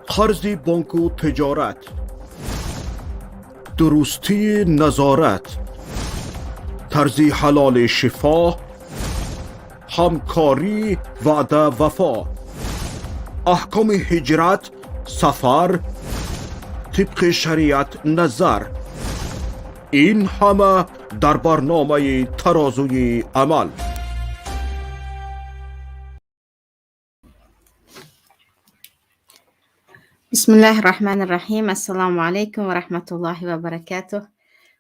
قرض بانک و تجارت، درستی نظارت، طرز حلال شفا، همکاری وعده وفا، احکام هجرت، سفر، طبق شریعت نظر، این همه در برنامه ترازوی عمل. بسم الله الرحمن الرحیم. السلام علیکم و رحمت الله و برکاته.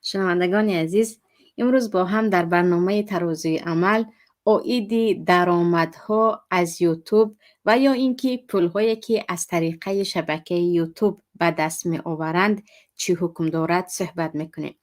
شنوندگان عزیز، امروز با هم در برنامه ترازوی عمل عاید درآمدها از یوتیوب و یا اینکه پول‌هایی که از طریق شبکه یوتیوب به دست می آورند چی حکم دارد صحبت میکنیم.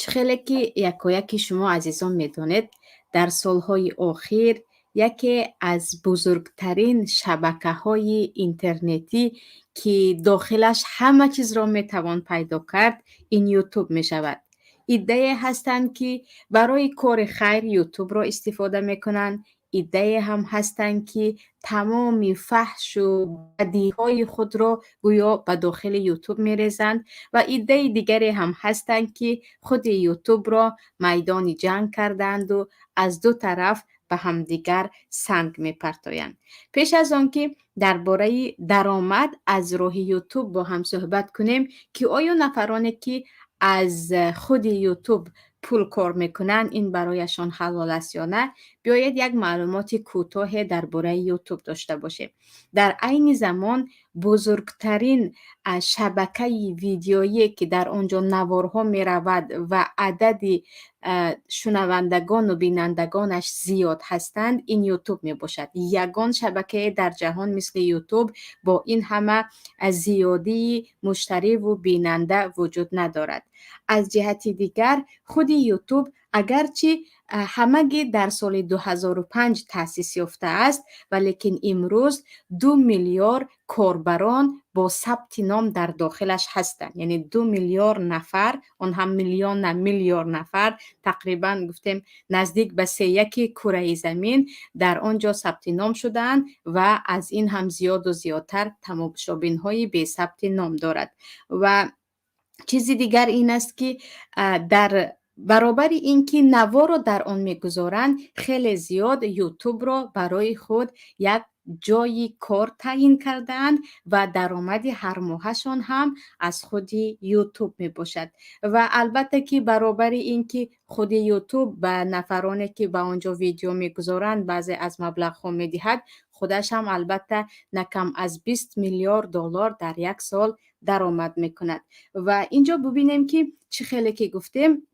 خیلی که یکی شما عزیزان میدونید در سالهای اخیر یکی از بزرگترین شبکه‌های اینترنتی که داخلش همه چیز را میتوان پیدا کرد این یوتیوب می شود. ایده هستند که برای کار خیر یوتیوب را استفاده میکنند. ایده هم هستند که تمام فحش و بدیهای خود را گویا به داخل یوتیوب میریزند و ایده دیگری هم هستند که خود یوتیوب را میدان جنگ کردند و از دو طرف به همدیگر سنگ میپرتایند. پیش از آنکه درباره درآمد از راه یوتیوب با هم صحبت کنیم که آیا نفرانی که از خود یوتیوب پول کار میکنن این برایشان حلال است یا نه، بیاید یک معلومات کوتاه درباره یوتیوب داشته باشیم. در عین زمان بزرگترین شبکه ویدیویی که در آنجا نوارها می رود و عدد شنوندگان و بینندگانش زیاد هستند این یوتیوب می باشد. یگان شبکه در جهان مثل یوتیوب با این همه زیادی مشتری و بیننده وجود ندارد. از جهت دیگر خود یوتیوب اگرچه همگی در سال 2005 تأسیس یافته است ولیکن امروز 2 میلیارد کاربران با ثبت نام در داخلش هستند. یعنی 2 میلیارد نفر، آن هم میلیون نه میلیارد نفر، تقریبا گفتیم نزدیک به 3/1 کره زمین در آنجا ثبت نام شدند و از این هم زیاد و زیادتر تماشابین های بی ثبت نام دارد. و چیزی دیگر این است که در برابر اینکه نوار را در آن میگذارند خیلی زیاد یوتیوب را برای خود یک جای کار تعیین کردند و درآمد هر ماهشان هم از خود یوتیوب می باشد. و البته که برابر اینکه خود یوتیوب به نفرانی که به آنجا ویدیو میگذارند بعضی از مبلغ ها میدهد، خودش هم البته نکم از 20 میلیارد دلار در یک سال درآمد میکند. و اینجا ببینیم که چه خیلی که گفتیم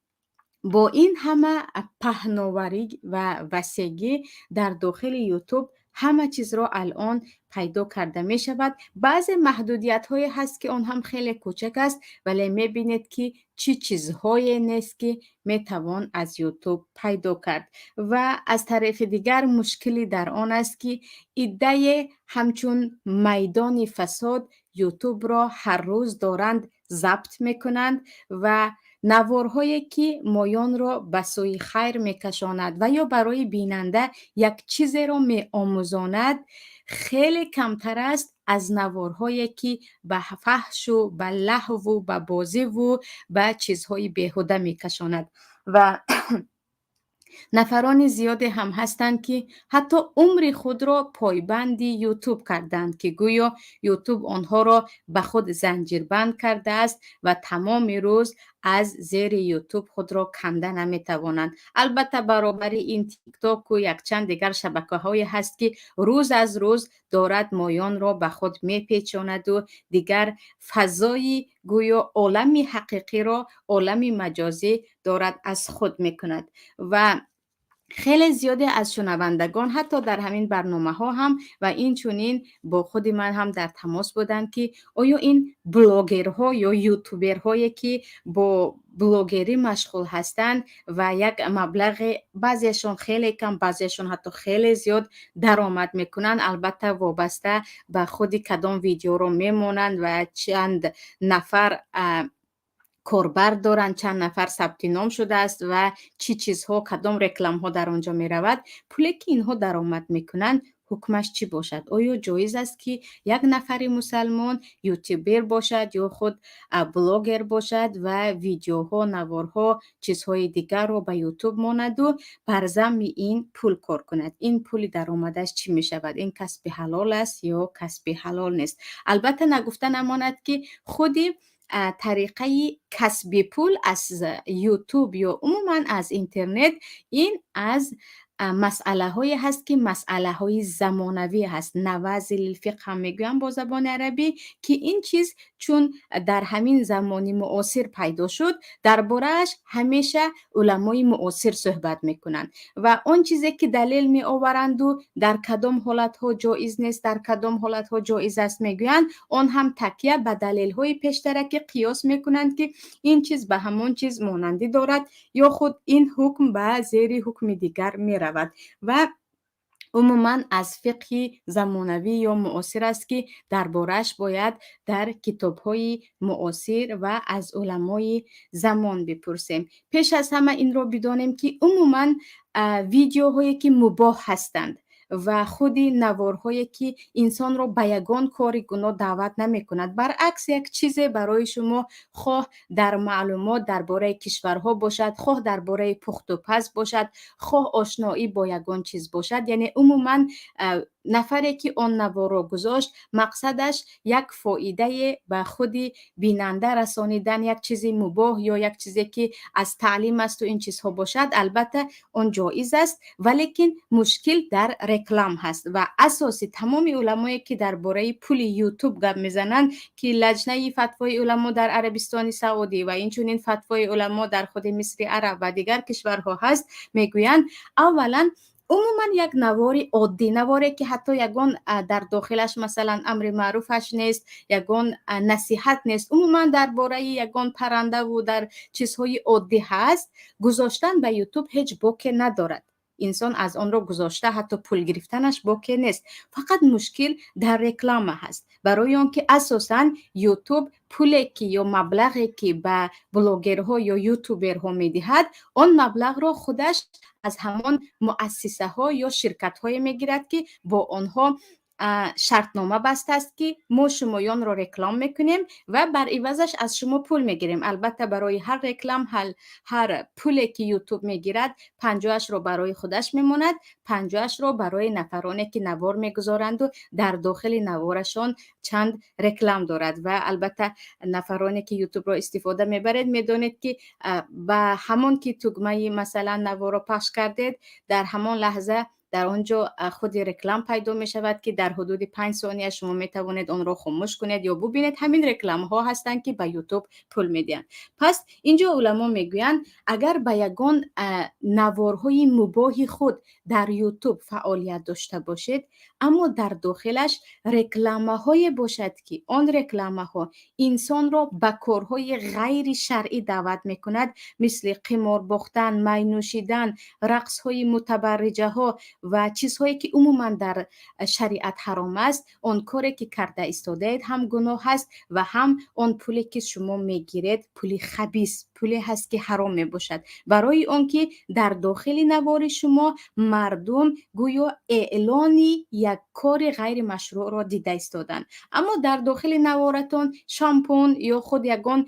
با این همه پهناوری و وسیعی در داخل یوتیوب همه چیز را الان پیدا کرده می شود. بعض محدودیت های هست که آن هم خیلی کوچک است ولی می بینید که چی چیزهایی نیست که می توان از یوتیوب پیدا کرد. و از طرف دیگر مشکلی در آن است که ایده همچون میدان فساد یوتیوب را هر روز دارند ضبط می کنند و نوارهایی که مایان را به سوی خیر میکشاند و یا برای بیننده یک چیزی را می آموزاند خیلی کمتر است از نوارهایی که به فحش و به لهو و به بازی و به چیزهای بیهوده میکشاند. و نفران زیادی هم هستند که حتی عمر خود را پایبند یوتیوب کردند که گویا یوتیوب آنها را به خود زنجیربند کرده است و تمام روز از زیر یوتیوب خود را کنده نمیتوانند. البته برابر این تیک تاک و یک چند دیگر شبکه های هست که روز از روز دارد مایان را به خود میپیچاند و دیگر فضای گویا عالم حقیقی را عالم مجازی دارد از خود میکند. و خیلی زیاده از شنوندگان حتی در همین برنامه ها هم و این چونین با خود من هم در تماس بودند که آیا این بلاگرها یا یوتیوبرهایی که با بلاگری مشغول هستند و یک مبلغ بعضیشون خیلی کم بعضیشون حتی خیلی زیاد درآمد میکنن، البته وابسته به خود کدام ویدیو رو میمونند و چند نفر کاربر دارند، چند نفر ثبت نام شده است و چی چیزها کدام رکلام ها در آنجا می رود. پولی که اینها درآمد میکنند حکمش چی باشد؟ آیا جایز است که یک نفر مسلمان یوتیوبر باشد یا خود بلاگر باشد و ویدیوها، نوارها، چیزهای دیگر رو به یوتیوب ماند و بر ضمن این پول کار کند؟ این پول درآمدش چی می شود؟ این کسب حلال است یا کسب حلال نیست؟ البته نگفته نماند که خودی طریقه کسب پول از یوتیوب یا عموما از اینترنت، این از مسئله های هست که مسئله های زمانوی هست. نوازل الفقه هم میگویم با زبان عربی که این چیز چون در همین زمانی معاصر پیدا شد، درباره‌اش همیشه علمای معاصر صحبت میکنند و آن چیزی که دلیل می آورند و در کدام حالت ها جایز نیست، در کدام حالت ها جایز است میگویند، آن هم تکیه به دلیل های پیشترک قیاس میکنند که این چیز به همان چیز مانندی دارد یا خود این حکم به زیر حکم دیگر می رود و عموما از فقه زمانوی یا معاصر است که دربارش باید در کتاب‌های معاصر و از علمای زمان بپرسیم. پیش از همه این را بدانیم که عموما ویدیوهایی که مباح هستند و خودی نوارهایی که انسان را به یگان کار گناه دعوت نمی کند، برعکس یک چیز برای شما خواه در معلومات درباره کشورها باشد، خواه درباره پخت و پز باشد، خواه آشنایی با یگان چیز باشد، یعنی عموما نفری که آن نوار را گذاشت مقصدش یک فایده به خودی بیننده رسانیدن، یک چیزی مباح یا یک چیزی که از تعلیم است و این چیزها باشد، البته آن جایز است، ولیکن مشکل در رکلام هست و اساسی تمام علمایی که درباره پول یوتیوب گپ میزنند که لجنه فتوای علما در عربستان سعودی و اینچنین فتوای علما در خود مصر عرب و دیگر کشورها هست، میگویند اولا عموما یک نواری عادی، نواری که حتی یگان در داخلش مثلا امر معروفش نیست، یگان نصیحت نیست، عموما درباره یگان پرنده و در چیزهای عادی هست، گذاشتن به یوتیوب هیچ باکی ندارد. انسان از آن را گذاشته، حتی پول گرفتنش باکی نیست، فقط مشکل در رکلام هست. برای آنکه اساسا یوتیوب پولی که یا مبلغی که به بلاگرها یا یوتیوبرها میدهد، آن مبلغ را خودش از همان مؤسسه ها یا شرکت های میگیرد که با آنها شرطنامه بسته است که ما شمایان را رکلام میکنیم و بر عوضش از شما پول میگیریم. البته برای هر رکلام هر پولی که یوتیوب میگیرد 50 را برای خودش میماند، 50 را برای نفرانی که نوار میگذارند و در داخل نوارشان چند رکلام دارد و البته نفرانی که یوتیوب را استفاده میبرید میدونید که به همون که تگمه مثلا نوار را پخش کردید، در همان لحظه در آنجا خود رکلام پیدا می شود که در حدود 5 ثانیه شما می توانید آن را خاموش کنید یا ببینید. همین رکلام ها هستند که به یوتیوب پول می دهند. پس اینجا علما می گویند اگر به یگان نوارهای مباح خود در یوتیوب فعالیت داشته باشید، اما در داخلش رکلامه های باشد که آن رکلامه ها انسان را به کارهای غیر شرعی دعوت می کند، مثل قمار باختن، می نوشیدن، رقص های متبرجه ها و چیزهایی که عموما در شریعت حرام است، آن کاری که کرده ایستادید هم گناه هست و هم آن پولی که شما میگیرید پولی خبیث، پولی هست که حرام می باشد. برای آنکه در داخل نوار شما مردم گویا اعلانی یک کار غیر مشروع را دیده ایستادن، اما در داخل نوارتان شامپون یا خود یگان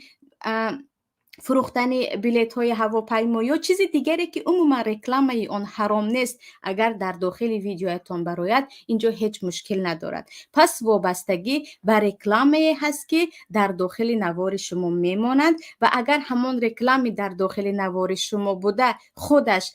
فروختن بلیط های هواپیما یا چیز دیگری که عموما رکلام آن حرام نیست، اگر در داخل ویدیوتان برآید، اینجا هیچ مشکل ندارد. پس وابستگی به رکلامی هست که در داخل نوار شما میمانند و اگر همان رکلامی در داخل نوار شما بوده خودش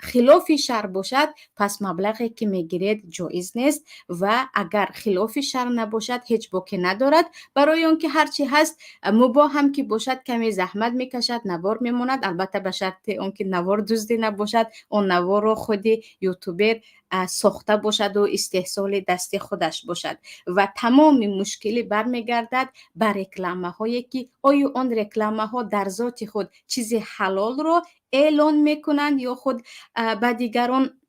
خلاف شرع باشد، پس مبلغی که میگیرید جایز نیست و اگر خلاف شرع نباشد هیچ باکی ندارد. برای آنکه هرچی هست مباح هم که باشد کمی زحمت میکشد، نوار میماند، البته به شرط آنکه نوار دزدی نباشد، اون نوار رو خود یوتیوبر ساخته باشد و استحصال دست خودش باشد و تمام مشکلی برمیگردد بر رکلامه هایی که آیا آن رکلامه ها در ذات خود چیز حلال رو اعلان میکنند یا خود به دیگران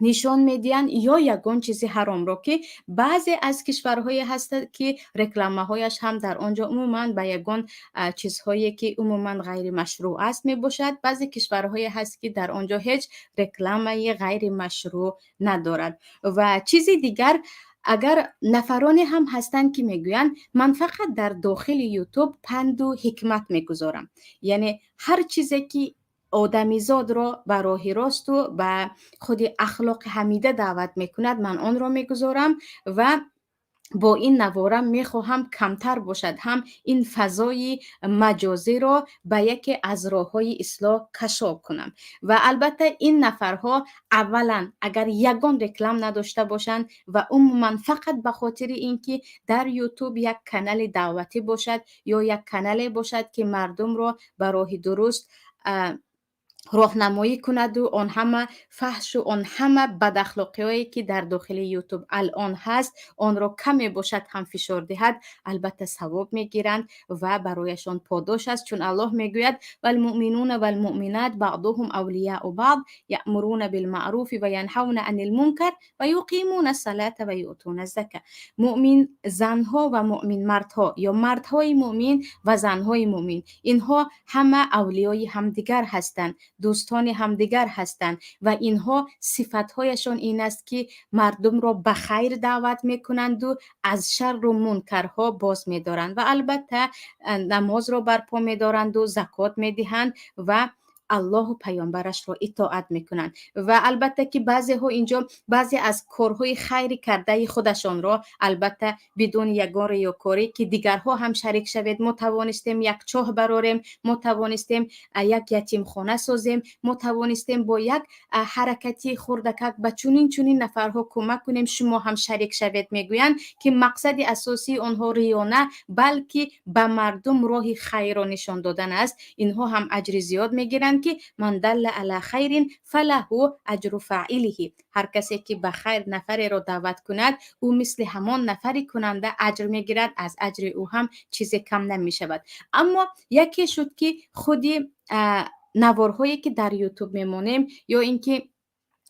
نشان میدین یا یگان چیزی حرام رو که بعضی از کشورهای هست که رکلامه هایش هم در آنجا عموما به یگان چیزهایی که عموما غیر مشروع است می باشد. بعضی کشورهای هست که در آنجا هیچ رکلامه غیر مشروع ندارد. و چیزی دیگر، اگر نفرانی هم هستند که میگویند من فقط در داخل یوتیوب پند و حکمت میگذارم، یعنی هر چیزی که آدمیزاد را به راه راست و به خود اخلاق حمیده دعوت میکند من آن را میگذارم و با این نوارم میخواهم کمتر باشد هم این فضای مجازی را به یکی از راههای اصلاح کشاف کنم. و البته این نفرها اولا اگر یگان رکلام نداشته باشند و عموما فقط به خاطر اینکه در یوتیوب یک کانال دعوتی باشد یا یک کانال باشد که مردم را به راه درست راهنمایی کند و آن همه فحش و آن همه بد اخلاقی هایی که در داخل یوتیوب الان هست آن را کمی باشد هم فشار دهد، البته ثواب میگیرند و برایشان پاداش است، چون الله میگوید والمؤمنون والمؤمنات بعضهم اولیاء بعض یأمرون بالمعروف و ینهون عن المنکر و یقیمون الصلاة و یؤتون الزکات. مؤمن زنها و مؤمن مردها یا مردهای مؤمن و زنهای مؤمن اینها همه اولیای همدیگر هستند، دوستان همدیگر هستند و اینها صفتهایشان این است که مردم را به خیر دعوت میکنند و از شر و منکرها باز میدارند و البته نماز را برپا میدارند و زکات میدهند و الله و پیامبرش را اطاعت میکنند. و البته که بعضی ها اینجا بعضی از کارهای خیری کرده خودشان را البته بدون یگان ریاکاری که دیگرها هم شریک شوید ما توانستیم یک چاه براریم، ما توانستیم یک یتیم خانه سازیم، ما توانستیم با یک حرکتی خردکک به چنین نفرها کمک کنیم، شما هم شریک شوید. میگویند که مقصد اساسی آنها ریا نه بلکه به مردم راه خیر را نشان دادن است. اینها هم اجر زیاد میگیرند که من دل علی خیر فله اجر فاعله. هر کسی که به خیر نفری را دعوت کند او مثل همان نفری کننده اجر میگیرد، از اجر او هم چیزی کم نمی شود. اما یکی شد که خودی نوارهایی که در یوتیوب میمونیم یا اینکه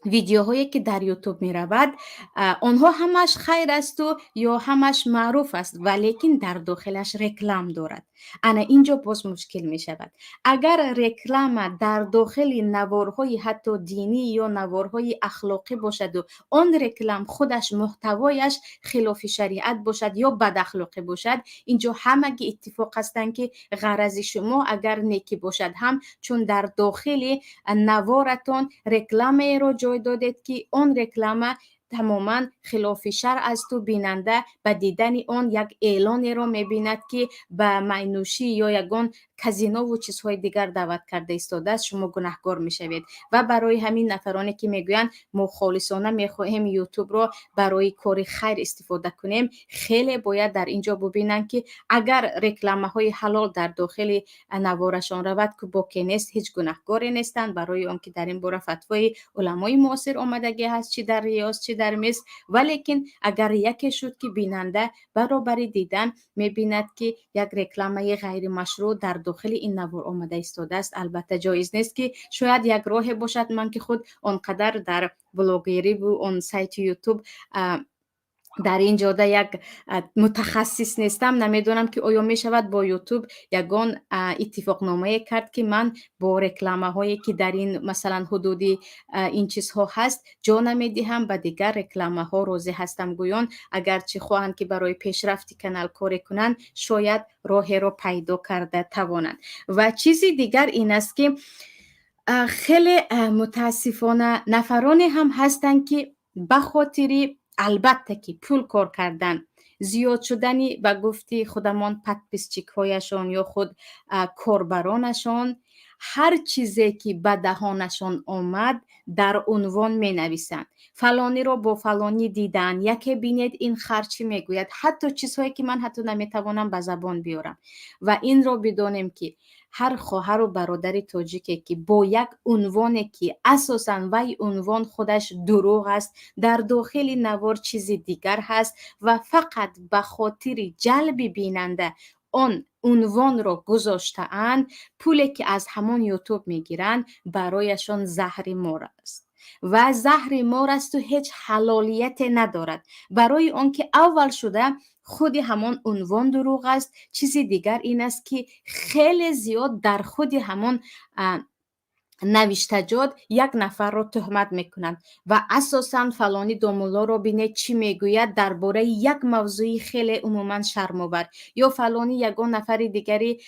ویدیوهایی که در یوتیوب می رود آنها همش خیر است و یا همش معروف است ولیکن در داخلش رکلام دارد. انا اینجا باز مشکل می شود. اگر رکلام در داخل نوارهای حتی دینی یا نوارهای اخلاقی باشد و آن رکلام خودش محتوایش خلاف شریعت باشد یا بد اخلاقی باشد، اینجا همگی اتفاق هستند که غرض شما اگر نیکی باشد هم چون در داخل نوارتان رکلام را جای دادید که آن رکلام تماما خلاف شرع است و بیننده به دیدن آن یک اعلان را میبیند که به مینوشی یا یگان کازینو و چیزهای دیگر دعوت کرده ایستاده است، شما گناهکار میشوید. و برای همین نفرانی که میگویند ما خالصانه میخواهیم یوتیوب را برای کار خیر استفاده کنیم، خیلی باید در اینجا ببینند که اگر رکلامه های حلال در داخل نوارشان رود که باکی نیست، هیچ گناهکاری نیستند، برای آنکه در این باره فتوای علمای معاصر آمدگی هست، چی در ریاض چی در مصر. ولیکن اگر یکی شد که بیننده برابر دیدن میبیند که یک رکلامه غیر مشروع در داخل این نوار آمده ایستاده است، البته جایز نیست که شاید یک راه باشد. من که خود آنقدر در بلاگری و آن سایت یوتیوب در این جاده یک متخصص نیستم، نمیدونم که آیا می شود با یوتیوب یگان اتفاق نامه کرد که من با رکلامه هایی که در این مثلا حدودی این چیزها هست جا نمیدهم به دیگر رکلامه ها راضی هستم. گویان اگرچه خواهند که برای پیشرفت کانال کاری کنند شاید راه را پیدا کرده توانند. و چیزی دیگر این است که خیلی متاسفانه نفرانی هم هستند که به خاطر البته که پول کار کردن، زیاد شدنی به گفتی خودمان پتپیسچیک هایشان یا خود کاربرانشان، هر چیزی که به دهانشان آمد در عنوان می نویسند. فلانی رو با فلانی دیدن، یکی بینید این خرچی می گوید، حتی چیزهایی که من حتی نمی توانم به زبان بیارم. و این رو بدانیم که هر خواهر و برادر تاجیکی که با یک عنوانی که اساساً وی عنوان خودش دروغ است، در داخل نوار چیزی دیگر هست و فقط به خاطر جلب بیننده آن عنوان را گذاشته اند، پولی که از همان یوتیوب میگیرند برایشان زهر مار است. و زهر مار است و هیچ حلالیت ندارد. برای آنکه اول شده خود همان عنوان دروغ است. چیزی دیگر این است که خیلی زیاد در خود همان نوشتجات یک نفر رو تهمت میکنند و اساساً فلانی دومولا رو بینید چی میگوید درباره یک موضوعی خیلی عموما شرم‌آور، یا فلانی یگان نفر دیگری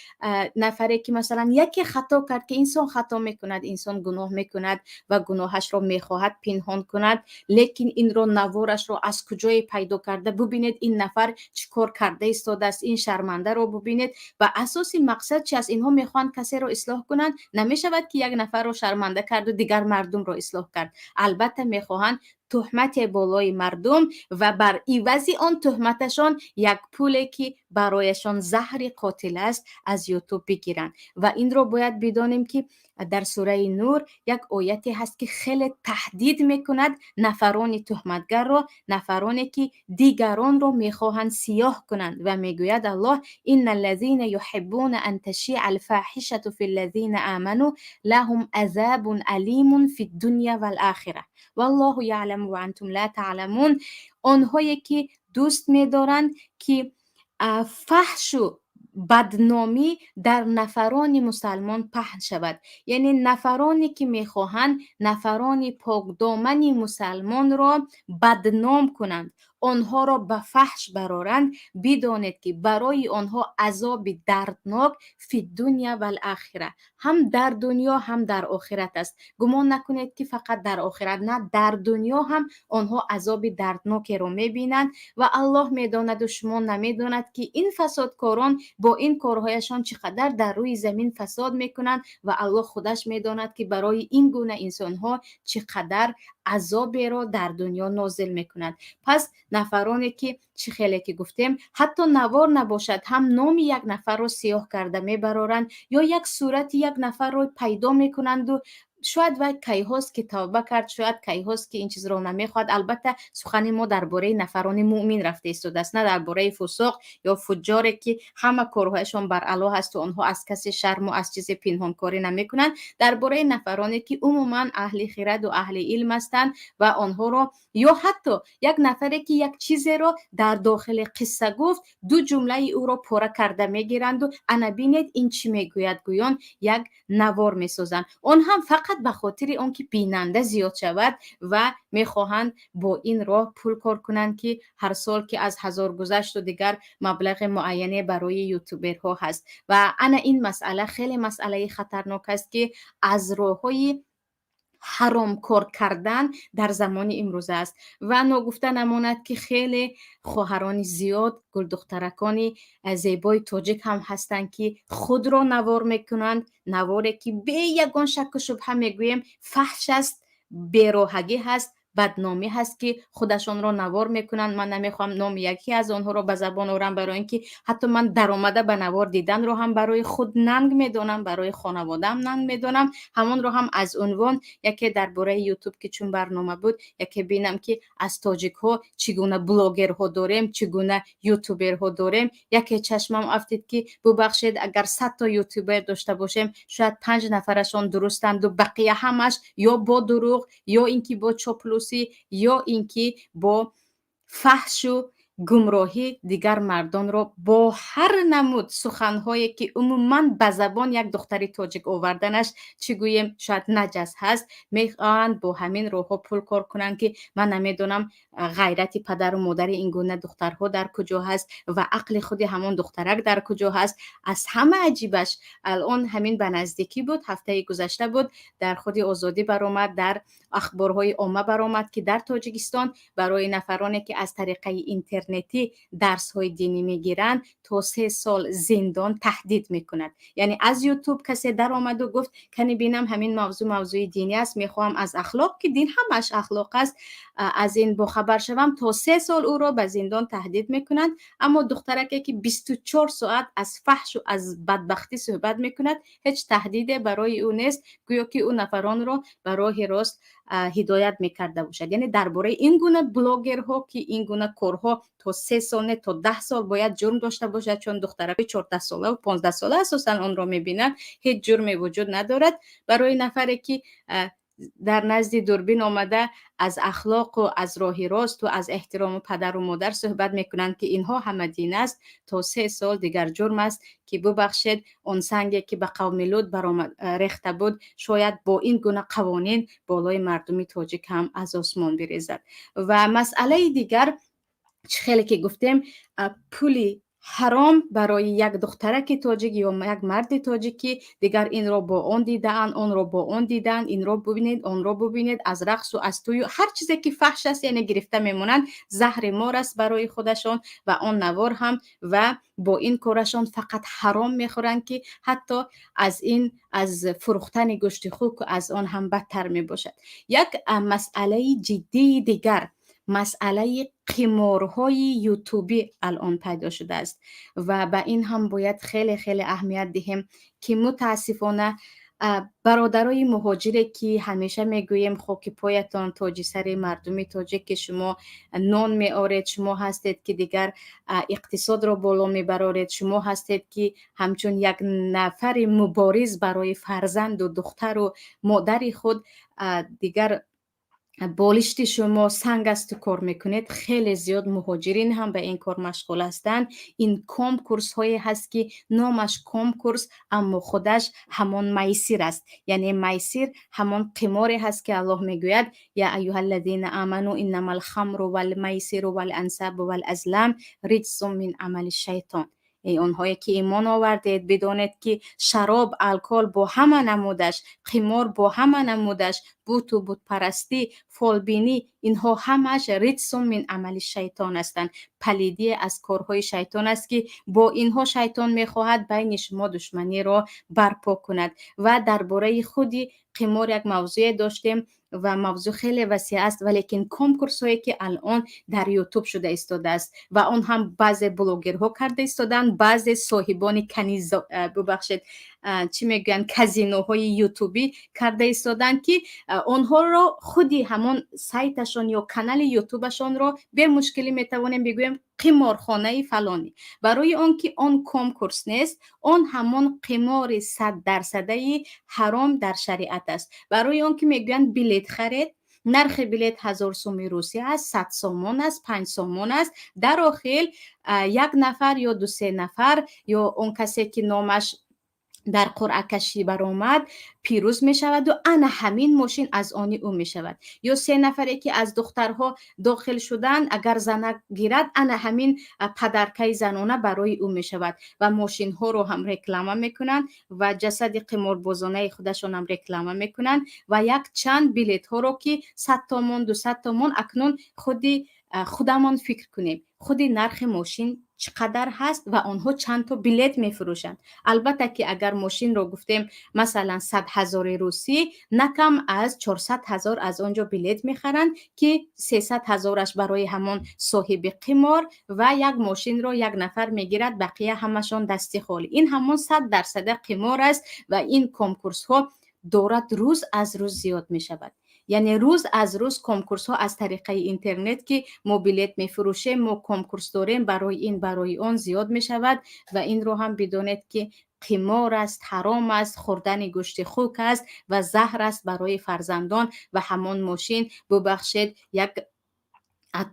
نفری که مثلا یکی خطا کرد که انسان خطا میکند، انسان گناه میکند و گناهش رو میخواهد پنهان کند، لیکن این رو نوارش رو از کجای پیدا کرده، ببینید این نفر چیکار کرده ایستاده است، این شرمنده رو ببینید. و اساسی مقصد چی است؟ اینها میخوان کسی رو اصلاح کنند. نمیشود که یک نفر رو شرمنده کرد و دیگر مردم رو اصلاح کرد. البته میخواهند تهمت بالای مردم و بر عوض آن تهمتشان یک پولی که برایشان زهر قاتل است از یوتیوب بگیرن. و این رو باید بدانیم که در سوره نور یک آیتی هست که خیلی تهدید میکند نفران تهمتگر رو، نفرانی که دیگران رو میخواهند سیاه کنند و میگوید الله ان الذين يحبون ان تشيع الفاحشه في الذين آمنوا لهم عذاب علیم فی الدنیا والآخره والله یعلم و انتم لا تعلمون. آنهایی که دوست می‌دارند که فحش و بدنامی در نفران مسلمان پهن شود، یعنی نفرانی که میخواهند نفران پاکدامن مسلمان را بدنام کنند، آنها را به فحش برارند، بدانید که برای آنها عذاب دردناک فی دنیا و الاخره، هم در دنیا هم در آخرت است. گمان نکنید که فقط در آخرت، نه، در دنیا هم آنها عذاب دردناکی را میبینند و الله میداند و شما نمیداند که این فسادکاران با این کارهایشان چقدر در روی زمین فساد میکنند و الله خودش میداند که برای این گونه انسانها چقدر عذاب را در دنیا نازل میکند. پس نفرانی که چه خیلی که گفتیم حتی نوار نباشد هم نام یک نفر رو سیاه کرده میبرارند یا یک صورت یک نفر رو پیدا میکنند و شاید و کی هاست که توبه کرد، شاید کی هاست که این چیز رو نمیخواد. البته سخن ما درباره نفران مؤمن رفته ایستاده است، نه درباره فساق یا فجاری که همه کارهایشان بر علا هست و آنها از کسی شرم و از چیز پنهان کاری نمیکنند. درباره نفرانی که عموما اهل خرد و اهل علم هستند و آنها رو، یا حتی یک نفری که یک چیزی رو در داخل قصه گفت دو جمله او رو پاره کرده میگیرند و انا بینید این چی میگوید گویان یک نوار میسازند. آن هم فقط به خاطر آنکه بیننده زیاد شود و میخواهند با این راه پول کار کنند که هر سال که از 1000 گذشت و دیگر مبلغ معینی برای یوتیوبرها هست. و انا این مسئله خیلی مسئله خطرناک است که از راههای حرام کار کردن در زمان امروز است. و نگفته نماند که خیلی خواهران زیاد، گل دخترکانی زیبای تاجیک هم هستند که خود را نوار میکنند، نواری که به یگان شک و شبهه میگویم فحش است، بیراهگی هست، بدنامی هست که خودشان را نوار میکنند. من نمیخوام نام یکی از آنها را به زبان آورم، برای اینکه حتی من درآمده به نوار دیدن رو هم برای خود ننگ میدونم، برای خانواده‌ام ننگ میدونم. همون رو هم از عنوان یکی درباره یوتیوب که چون برنامه بود یکی بینم که از تاجیک ها چگونه بلاگر ها داریم، چگونه یوتیوبر ها داریم، یکی چشمم افتید که ببخشید اگر 100 تا یوتیوبر داشته باشیم شاید 5 نفرشان درستند و بقیه همش یا با دروغ یا اینکه با چاپلوسی یا اینکه با فحش و گمراهی دیگر مردان را با هر نمود سخنهایی که عموما به زبان یک دختری تاجیک آوردنش چگویم شاید نجس هست، میخواهند با همین روها پول کار کنند که من نمیدونم غیرت پدر و مادر این گونه دخترها در کجا هست و عقل خود همون دخترک در کجا هست. از همه عجیبش الان همین به نزدیکی بود، هفته گذشته بود، در خود آزادی برآمد، در اخبارهای عامه برآمد که در تاجیکستان برای نفرانی که از طریق اینترنتی درس های دینی میگیرند تا 3 سال زندان تهدید میکند. یعنی از یوتیوب کسی در آمد و گفت کنی بینم همین موضوع دینی است، میخوام از اخلاق که دین همش اخلاق است از این با خبر شوم، تا 3 سال او را به زندان تهدید میکنند. اما دخترکی که 24 ساعت از فحش و از بدبختی صحبت میکند هیچ تهدید برای او نیست، گویا که او نفران را به راه راست هدایت میکرده باشد. یعنی درباره این گونه بلاگرها که این گونه کارها تا 3 سال تا 10 سال باید جرم داشته باشد، چون دخترک 14 ساله و 15 ساله اساسا آن را میبینند، هیچ جرمی وجود ندارد. برای نفری که در نزد دوربین آمده از اخلاق و از راه راست و از احترام پدر و مادر صحبت میکنند که اینها همه دین است. تا 3 سال دیگر جرم است که ببخشید اون سنگی که به قوم لوط ریخته بود شاید با این گونه قوانین بالای مردمی تاجیک هم از آسمان بریزد. و مسئله دیگر خیلی که گفتیم پولی حرام برای یک دخترک تاجیک یا یک مرد تاجیکی دیگر این را با اون دیدن، اون را با اون دیدن، این را ببینید، اون را ببینید، از رقص و از توی هر چیزی که فحش است یعنی گرفته میمونند. زهر مار است برای خودشان و آن نوار هم و با این کارشان فقط حرام میخورند که حتی از فروختن گوشت خوک از آن هم بدتر میباشد. یک مسئله جدی دیگر مسئله قمارهای یوتیوبی الان پیدا شده است و به این هم باید خیلی خیلی اهمیت دهیم که متاسفانه برادرای مهاجری که همیشه میگوییم خاک پایتان تاج سر مردمی تاجیک که شما نان میآرید، شما هستید که دیگر اقتصاد را بالا میبرید، شما هستید که همچون یک نفر مبارز برای فرزند و دختر و مادر خود دیگر بالشت شما سنگ است و کار میکنید. خیلی زیاد مهاجرین هم به این کار مشغول هستند. این کنکورس هایی هست که نامش کنکورس اما خودش همان میسر است، یعنی میسر همان قماری هست که الله میگوید یا ایها الذین آمنوا انما الخمر والمیسر والانصاب والازلام رجس من عمل الشیطان. ای اونهایی که ایمان آوردید بدانید که شراب، الکل با همه نمودش، قمار با همه نمودش، بت و بت پرستی، فالبینی، اینها همش رجس من عمل شیطان هستند. پلیدی از کارهای شیطان است که با اینها شیطان میخواهد بین شما دشمنی را برپا کند. و درباره خودی قمار یک موضوع داشتیم و موضوع خیلی وسیع است، ولیکن کنکورس هایی که الان در یوتیوب شده ایستاده است و اون هم بعضی بلاگرها کرده ایستادن، بعضی صاحبان کنیز چی میگن کازینوهای یوتیوبی کرده ایستادن که اونها را خودی همون سایتشون یا کانال یوتیوبشون را به مشکلی میتوانیم بگویم قمارخانه فلانی. برای اون که اون کنکورس نیست، اون همون قمار 100% حرام در شریعت است. برای اون که میگن بلیت خرید، نرخ بلیت 1000 سوم روسی است، 100 سومون است، 5 سومون است. در آخر یک نفر یا 2-3 نفر یا اون کسی که نامش در قرعه کشی برآمد پیروز می شود و انا همین ماشین از آن او می شود. یا 3 نفری که از دخترها داخل شدن اگر زنک گیرد انا همین پدرکه زنانه برای او می شود و ماشین ها رو هم رکلامه می کنند و جسد قماربازانه خودشون هم رکلامه می کنند و یک چند بلیت ها رو که 100 تومان 200 تومان اکنون خودمان فکر کنیم خودی نرخ ماشین چقدر هست و آنها چند تا بلیت میفروشند. البته که اگر ماشین رو گفتیم مثلا 100,000 روسی، نکم از 400,000 از آنجا بلیت میخرند که 300,000ش برای همون صاحب قمار و یک ماشین رو یک نفر میگیرد، بقیه همشون دستی خالی. این همون 100% قمار است و این کنکورس ها دارد روز از روز زیاد می شود. یعنی روز از روز کنکورس ها از طریق اینترنت که ما بلیت می فروشیم، ما کنکورس داریم برای این برای آن زیاد می شود و این رو هم بدانید که قمار است، حرام است، خوردن گوشت خوک است و زهر است برای فرزندان و همان ماشین ببخشید یک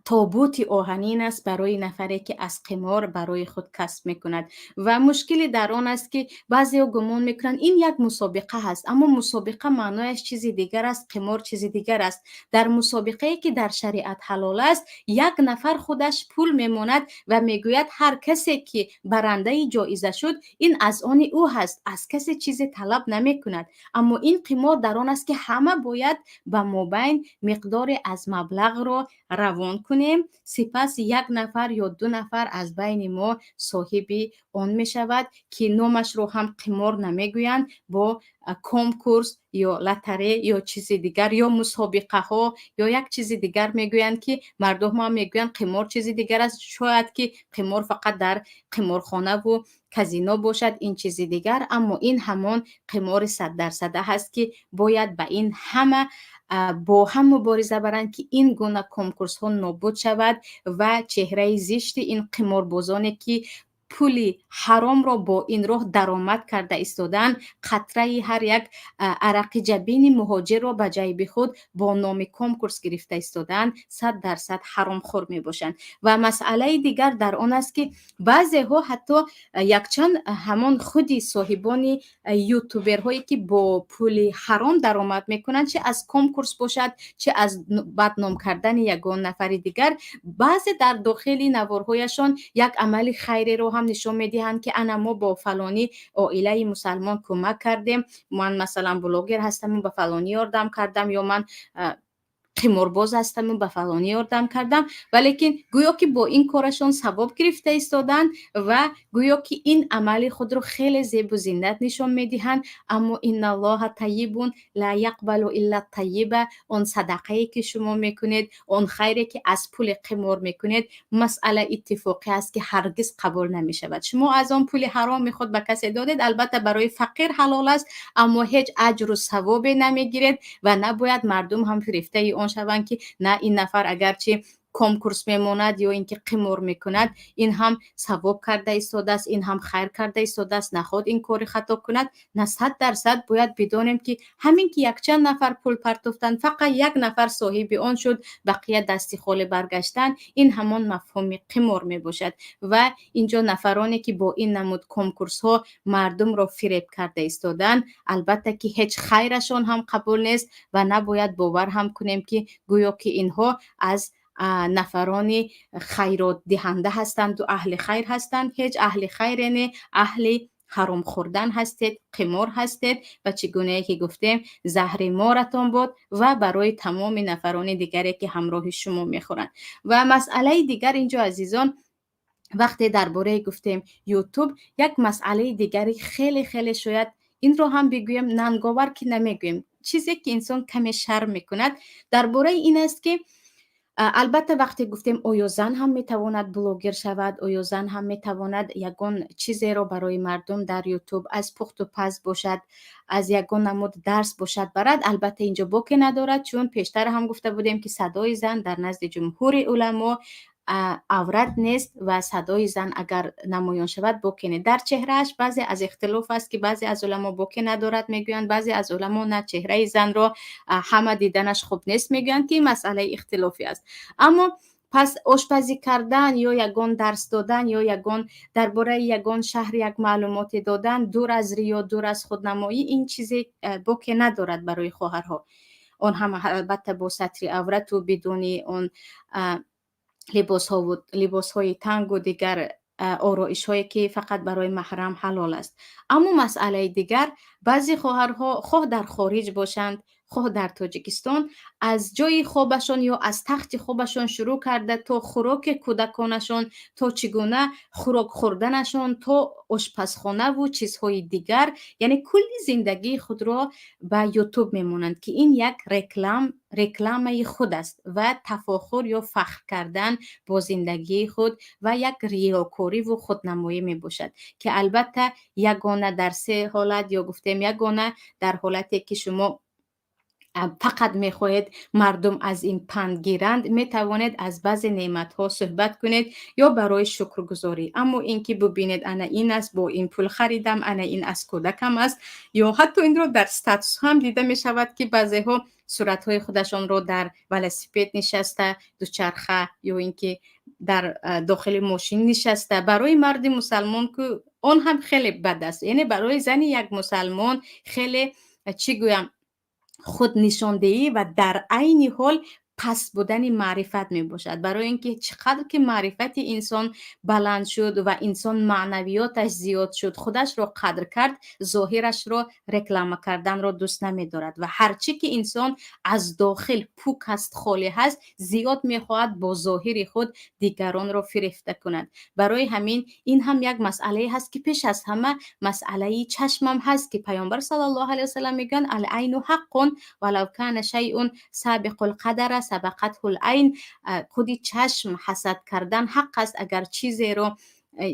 تابوت آهنین است برای نفری که از قمار برای خود کسب میکند. و مشکلی در آن است که بعضی ها گمان میکنند این یک مسابقه هست، اما مسابقه معنایش چیزی دیگر است، قمار چیزی دیگر است. در مسابقه که در شریعت حلال است، یک نفر خودش پول میماند و میگوید هر کسی که برنده جایزه شد این از آن او هست، از کسی چیزی طلب نمیکند. اما این قمار در آن است که همه باید به مابین مقدار از مبلغ را روان کنیم، سپس یک نفر یا 2 نفر از بین ما صاحب آن می شود که نامش رو هم قمار نمیگویند، با کنکورس یا لاتاری یا چیز دیگر یا مسابقه ها یا یک چیز دیگر میگویند که مردم هم میگویند قمار چیز دیگر است. شاید که قمار فقط در قمارخانه و کازینو باشد، این چیز دیگر، اما این همان قمار 100% هست که باید به این همه با هم مبارزه برند که این گونه کنکورس ها نابود شود و چهره زشت این قماربازانی که پول حرام را با این راه درآمد کرده ایستادند. قطره هر یک عرق جبین مهاجر را به جیب خود با نام کنکورس گرفته ایستادند، 100% حرام خور می باشند. و مسئله دیگر در آن است که بعضی ها حتی یکچند همان خودی صاحبان یوتیوبرهایی که با پول حرام درآمد میکنند، چه از کنکورس باشد چه از بدنام کردن یگان نفر دیگر، بعضی در داخل نوارهایشان یک عمل خیری رو هم نشان میدهند که انا ما با فلانی عائله مسلمان کمک کردیم، من مثلا بلاگر هستم به فلانی یاردم کردم، یا من قمارباز هستم و به فلانی یاردم کردم، ولیکن گویا که با این کارشان ثواب گرفته ایستادند و گویا که این عمل خود رو خیلی زیب و زینت نشان میدهند. اما ان الله طیب لا یقبل الا الطیب، اون صدقه که شما میکنید، اون خیری که از پول قمار میکنید، مسئله اتفاقی است که هرگز قبول نمیشود. شما از اون پول حرام خود به کسی دادید، البته برای فقیر حلال است، اما هیچ اجر و ثوابی نمیگیرید و نباید مردم هم فریفته آن شوند که نه این نفر اگرچه کنکورس میماند یا اینکه قمار میکند این هم ثواب کرده ایستاده است، این هم خیر کرده ایستاده است، نخواد این کار خطا کند. نه، 100% باید بدانیم که همین که یک چند نفر پول پرتافتند، فقط یک نفر صاحب آن شد، بقیه دستی خالی برگشتن، این همان مفهوم قمار می باشد. و اینجا نفرانی که با این نمود کنکورس ها مردم را فریب کرده ایستادند، البته که هیچ خیرشان هم قبول نیست و نباید باور هم کنیم که گویا که اینها از نفران خیرات دهنده هستند و اهل خیر هستند. هیچ اهل خیر نه، اهل حرام خوردن هستید، قمار هستید و چگونه که گفتیم زهر مارتان بود و برای تمام نفران دیگری که همراه شما میخورند. و مسئله دیگر اینجا عزیزان، وقتی درباره گفتیم یوتیوب، یک مسئله دیگری خیلی خیلی شاید این رو هم بگویم ننگاور که نمیگویم، چیزی که انسان کمی شرم میکند درباره این است که البته وقتی گفتیم آیا زن هم میتواند بلاگر شود، آیا زن هم میتواند یگان چیزی را برای مردم در یوتیوب از پخت و پز باشد، از یگان نمود درس باشد برد، البته اینجا باکی ندارد، چون پیشتر هم گفته بودیم که صدای زن در نزد جمهور علما عورت نیست و صدای زن اگر نمایان شود باکی در چهرهش بعضی از اختلاف است که بعضی از علما باکی ندارد میگویند، بعضی از علما نه، چهره زن را همه دیدنش خوب نیست میگویند، که مسئله اختلافی است. اما پس آشپزی کردن یا یگان درس دادن یا یگان درباره یگان شهر یک معلومات دادن دور از ریا، دور از خودنمایی، این چیزی باکی ندارد برای خواهرها. اون هم البته با ستر عورت و بدون اون لباس های تنگ و دیگر آرایش هایی که فقط برای محرم حلال است. اما مسئله دیگر، بعضی خواهرها خواه در خارج باشند خواه در تاجیکستان، از جای خوابشان یا از تخت خوابشان شروع کرده تا خوراک کودکانشان، تا چگونه خوراک خوردنشان، تا آشپزخانه و چیزهای دیگر، یعنی کلی زندگی خود را به یوتیوب میمونند که این یک رکلام خود است و تفاخر یا فخر کردن با زندگی خود و یک ریاکاری و خودنمایی می باشد که البته یگانه در سه حالت، یا گفتیم یگانه در حالتی که شما فقط میخواهید مردم از این پند گیرند، میتوانید از بعض نعمت ها صحبت کنید یا برای شکرگزاری. اما اینکه ببینید انا این است با این پول خریدم، انا این از کودکم است، یا حتی این رو در استاتوس هم دیده می شود که بعضی ها صورت های خودشان رو در ولسیپید نشسته، دوچرخه یا اینکه در داخل ماشین نشسته. برای مرد مسلمان که اون هم خیلی بد است، یعنی برای زن یک مسلمان خیلی چی گویم خود نشاندهی و در عین حال پس بودن معرفت می باشد. برای اینکه چقدر که معرفت انسان بلند شد و انسان معنویاتش زیاد شد، خودش را قدر کرد، ظاهرش را رکلام کردن را دوست نمی دارد و هرچی که انسان از داخل پوک است، خالی هست، زیاد می خواهد با ظاهر خود دیگران را فریفته کند. برای همین این هم یک مسئله هست که پیش از همه مسئله چشمم هست که پیامبر صلی الله علیه و سلم میگن العین حق ولو کان شیء سابق القدر سبقته العین. خودی چشم حسد کردن حق است، اگر چیزی رو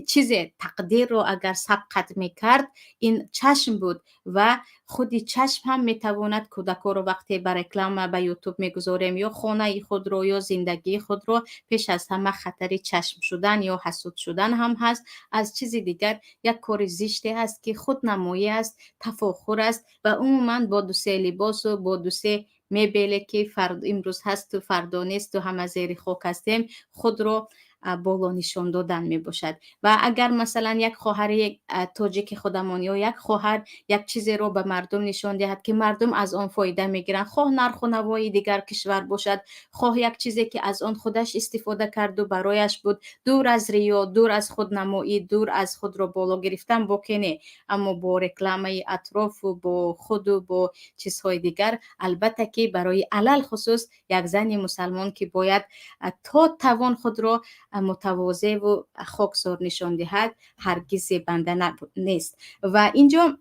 چیز تقدیر رو اگر سبقت میکرد این چشم بود و خودی چشم هم میتواند کودکان رو وقتی بر رکلام به یوتیوب میگذاریم یا خانه خود رو یا زندگی خود رو، پیش از همه خطر چشم شدن یا حسود شدن هم هست. از چیز دیگر یک کار زشتی هست که خود نمایی است، تفاخر است و عموما با دو سه لباس و با دو سه میبله که امروز هست و فردا نیست و همه زیر خاک هستیم خود رو بالا نشان دادن می باشد. و اگر مثلا یک خواهر یک تاجیک خودمان یا یک خواهر یک چیزی رو به مردم نشان دهد که مردم از آن فایده میگیرن، خواه نرخ و نوای دیگر کشور باشد، خواه یک چیزی که از آن خودش استفاده کرد و برایش بود، دور از ریا، دور از خودنمایی، دور از خود رو بالا گرفتن باکنه، اما با رکلامه اطراف و با خود و با چیزهای دیگر، البته که برای علل خصوص یک زن مسلمان که باید تا توان خود را متواضع و خاکسار نشان دهد، هرگز بنده نیست. و اینجا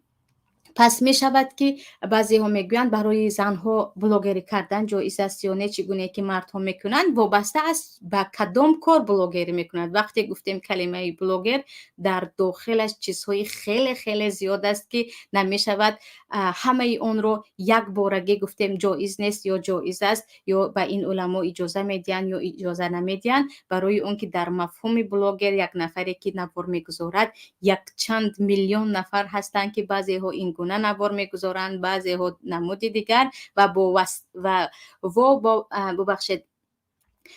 پس می شود که بعضی ها میگویند برای زنها بلاگری کردن جایز است یا نه، چگونه که مردها میکنند وابسته است به کدام کار بلاگری میکنند. وقتی گفتیم کلمه بلاگر در داخلش چیزهای خیلی خیلی زیاد است که نمی شود همه اون رو یک بارگی گفتیم جایز نیست یا جایز است یا به این علما اجازه میدین یا اجازه نمیدین. برای اون که در مفهوم بلاگر یک نفری که نوار میگذارد یک چند میلیون نفر هستند که بعضی ها این گونه نوار میگذارند، بعضی ها نمود دیگر و ببخشید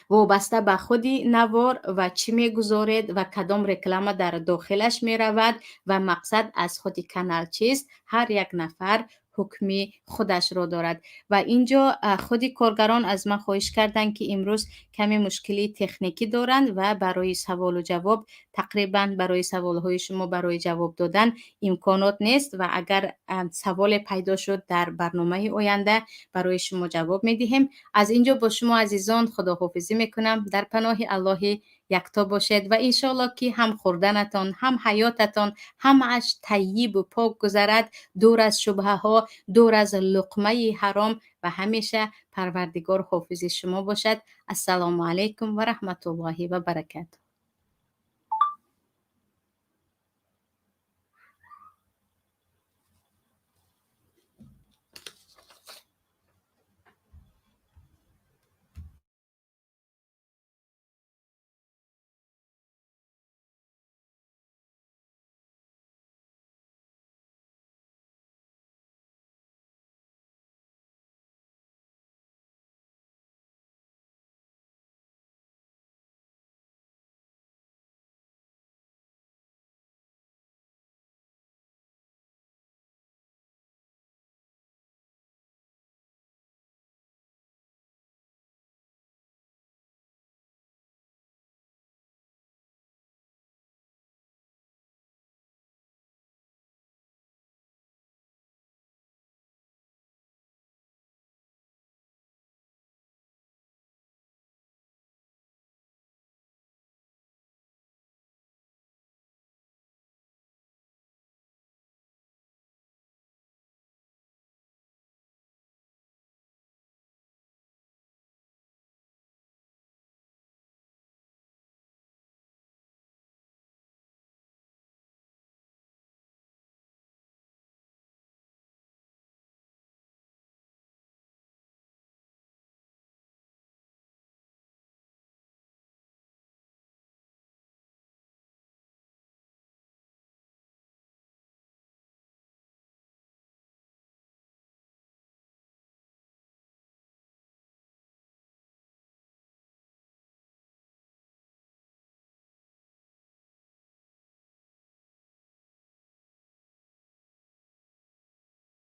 وابسته به خودی نوار و چی میگذارد و کدام رکلام در داخلش میرود و مقصد از خودی کانال چیست، هر یک نفر حکمی خودش را دارد. و اینجا خودی کارگران از من خواهش کردند که امروز کمی مشکلی تکنیکی دارند و برای سوال و جواب تقریبا برای سوالهای شما برای جواب دادن امکانات نیست و اگر سوال پیدا شد در برنامه آینده برای شما جواب میدهیم. از اینجا با شما عزیزان خداحافظی میکنم. در پناه الله یکتا باشید و انشالله که هم خوردنتان هم حیاتتان همش طیب و پاک گذرد، دور از شبهه ها، دور از لقمه حرام و همیشه پروردگار حافظ شما باشد. السلام علیکم و رحمت الله و برکاته.